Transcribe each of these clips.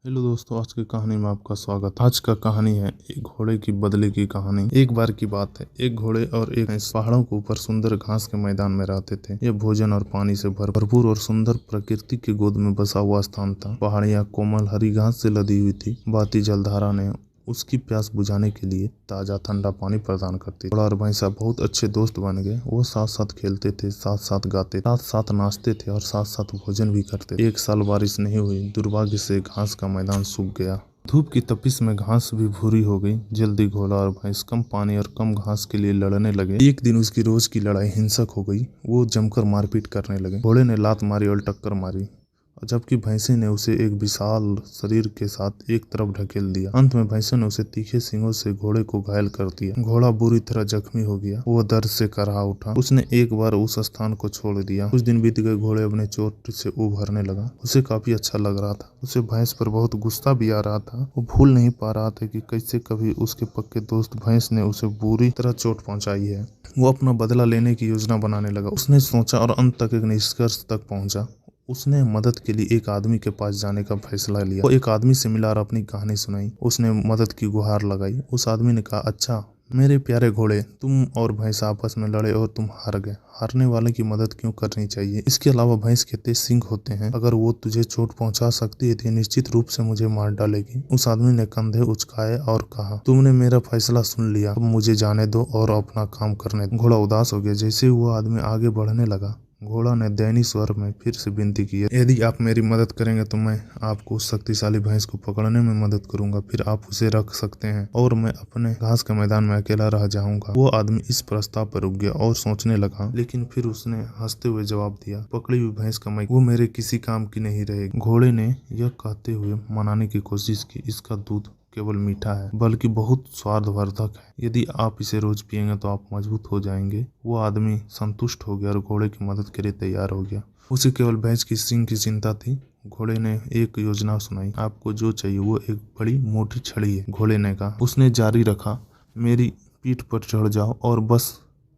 Hello दोस्तों, आज की कहानी में आपका स्वागत। आज का कहानी है एक घोड़े की बदले की कहानी। एक बार की बात है, एक घोड़े और एक भैंस पहाड़ों के ऊपर सुंदर घास के मैदान में रहते थे। यह भोजन और पानी से भरपूर और सुंदर प्रकृति की गोद में बसा हुआ स्थान था। पहाड़ियाँ कोमल हरी घास से लदी हुई थी। बहती जलधारा ने उसकी प्यास बुझाने के लिए ताजा ठंडा पानी प्रदान करती। घोड़ा और भैंसा बहुत अच्छे दोस्त बन गए। वो साथ साथ खेलते थे, साथ साथ गाते, साथ साथ नाचते थे और साथ साथ भोजन भी करते। एक साल बारिश नहीं हुई। दुर्भाग्य से घास का मैदान सूख गया। धूप की तपिश में घास भी भूरी हो गई। जल्दी घोड़ा और भैंस कम पानी और कम घास के लिए लड़ने लगे। एक दिन उसकी रोज की लड़ाई हिंसक हो गई। वो जमकर मारपीट करने लगे। घोड़े ने लात मारी और टक्कर मारी, जबकि भैंसे ने उसे एक विशाल शरीर के साथ एक तरफ ढकेल दिया। अंत में भैंसे ने उसे तीखे सींगों से घोड़े को घायल कर दिया। घोड़ा बुरी तरह जख्मी हो गया। वो दर्द से कराह उठा। उसने एक बार उस स्थान को छोड़ दिया। कुछ दिन बीत गए। घोड़े अपने चोट से उभरने लगा। उसे काफी अच्छा लग रहा था। उसे भैंस पर बहुत गुस्सा भी आ रहा था। वो भूल नहीं पा रहा था कि कैसे कभी उसके पक्के दोस्त भैंस ने उसे बुरी तरह चोट पहुंचाई है। वो अपना बदला लेने की योजना बनाने लगा। उसने सोचा और अंत तक एक निष्कर्ष तक पहुंचा। उसने मदद के लिए एक आदमी के पास जाने का फैसला लिया। वो एक आदमी से मिला और अपनी कहानी सुनाई। उसने मदद की गुहार लगाई। उस आदमी ने कहा, अच्छा मेरे प्यारे घोड़े, तुम और भैंस आपस में लड़े और तुम हार गए। हारने वाले की मदद क्यों करनी चाहिए? इसके अलावा भैंस के तेज सींग होते हैं। अगर वो तुझे चोट पहुंचा सकती है तो निश्चित रूप से मुझे मार डालेगी। उस आदमी ने कंधे उचकाए और कहा, तुमने मेरा फैसला सुन लिया, अब मुझे जाने दो और अपना काम करने दो। घोड़ा उदास हो गया। जैसे ही वो आदमी आगे बढ़ने लगा, घोड़ा ने दयनीय स्वर में फिर से विनती की, यदि आप मेरी मदद करेंगे तो मैं आपको उस शक्तिशाली भैंस को पकड़ने में मदद करूंगा। फिर आप उसे रख सकते हैं और मैं अपने घास के मैदान में अकेला रह जाऊंगा। वो आदमी इस प्रस्ताव पर रुक गया और सोचने लगा, लेकिन फिर उसने हंसते हुए जवाब दिया, पकड़ी हुई भैंस का मैं, वो मेरे किसी काम की नहीं रहेगी। घोड़े ने यह कहते हुए मनाने की कोशिश की, इसका दूध केवल मीठा है बल्कि बहुत स्वादवर्धक है। यदि आप इसे रोज पिएंगे तो आप मजबूत हो जाएंगे। वो आदमी संतुष्ट हो गया और घोड़े की मदद के लिए तैयार हो गया। उसे केवल भैंस की सींग की चिंता थी। घोड़े ने एक योजना सुनाई, आपको जो चाहिए वो एक बड़ी मोटी छड़ी है। घोड़े ने कहा। उसने जारी रखा, मेरी पीठ पर चढ़ जाओ और बस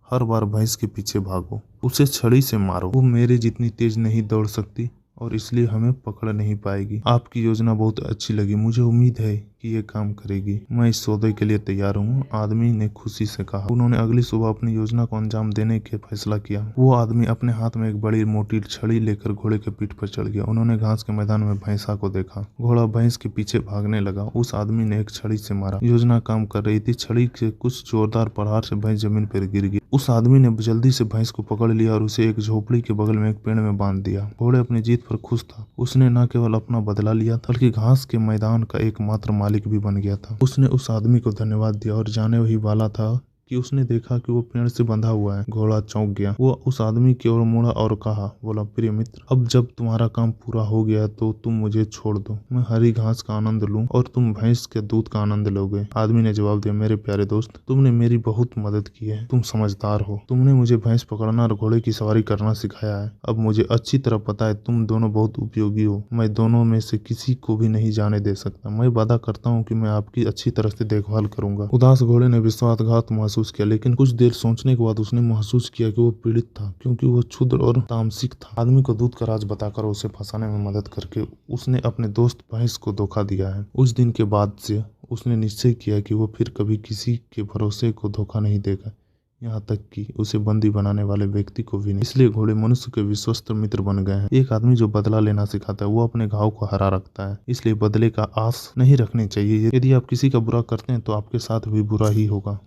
हर बार भैंस के पीछे भागो। उसे छड़ी से मारो। वो मेरे जितनी तेज नहीं दौड़ सकती और इसलिए हमें पकड़ नहीं पाएगी। आपकी योजना बहुत अच्छी लगी। मुझे उम्मीद है कि ये काम करेगी। मैं इस सौदे के लिए तैयार हूँ, आदमी ने खुशी से कहा। उन्होंने अगली सुबह अपनी योजना को अंजाम देने के फैसला किया। वो आदमी अपने हाथ में एक बड़ी मोटी छड़ी लेकर घोड़े के पीठ पर चढ़ गया। उन्होंने घास के मैदान में भैंसा को देखा। घोड़ा भैंस के पीछे भागने लगा। उस आदमी ने एक छड़ी से मारा। योजना काम कर रही थी। छड़ी के कुछ जोरदार प्रहार से भैंस जमीन पर गिर गई। उस आदमी ने जल्दी से भैंस को पकड़ लिया और उसे एक झोपड़ी के बगल में एक पेड़ में बांध दिया। घोड़े अपनी जीत पर खुश था। उसने न केवल अपना बदला लिया था बल्कि घास के मैदान का एकमात्र मालिक भी बन गया था। उसने उस आदमी को धन्यवाद दिया और जाने ही वाला था कि उसने देखा कि वो पेड़ से बंधा हुआ है। घोड़ा चौंक गया। वो उस आदमी की ओर मुड़ा और कहा, बोला, प्रिय मित्र, अब जब तुम्हारा काम पूरा हो गया तो तुम मुझे छोड़ दो। मैं हरी घास का आनंद लूं और तुम भैंस के दूध का आनंद लोगे। आदमी ने जवाब दिया, मेरे प्यारे दोस्त, तुमने मेरी बहुत मदद की है। तुम समझदार हो। तुमने मुझे भैंस पकड़ना और घोड़े की सवारी करना सिखाया है। अब मुझे अच्छी तरह पता है तुम दोनों बहुत उपयोगी हो। मैं दोनों में से किसी को भी नहीं जाने दे सकता। मैं वादा करता हूँ कि मैं आपकी अच्छी तरह से देखभाल करूंगा। उदास घोड़े ने विश्वासघात महसूस किया, लेकिन कुछ देर सोचने के बाद उसने महसूस किया कि वो पीड़ित था, क्योंकि वो क्षुद्र और तामसिक था। आदमी को दूध का राज बताकर उसे फंसाने में मदद करके उसने अपने दोस्त भैंस को धोखा दिया है। उस दिन के बाद से उसने निश्चय किया कि वो फिर कभी किसी के भरोसे को धोखा नहीं देगा, यहाँ तक कि उसे बंदी बनाने वाले व्यक्ति को भी नहीं। इसलिए घोड़े मनुष्य के विश्वस्त मित्र बन गए हैं। एक आदमी जो बदला लेना सिखाता है वो अपने घाव को हरा रखता है। इसलिए बदले का आस नहीं रखनी चाहिए। यदि आप किसी का बुरा करते हैं तो आपके साथ भी बुरा ही होगा।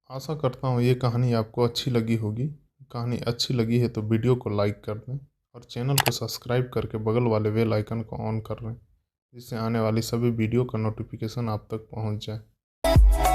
आशा करता हूँ ये कहानी आपको अच्छी लगी होगी। कहानी अच्छी लगी है तो वीडियो को लाइक कर दें और चैनल को सब्सक्राइब करके बगल वाले बेल आइकन को ऑन कर लें, जिससे आने वाली सभी वीडियो का नोटिफिकेशन आप तक पहुँच जाए।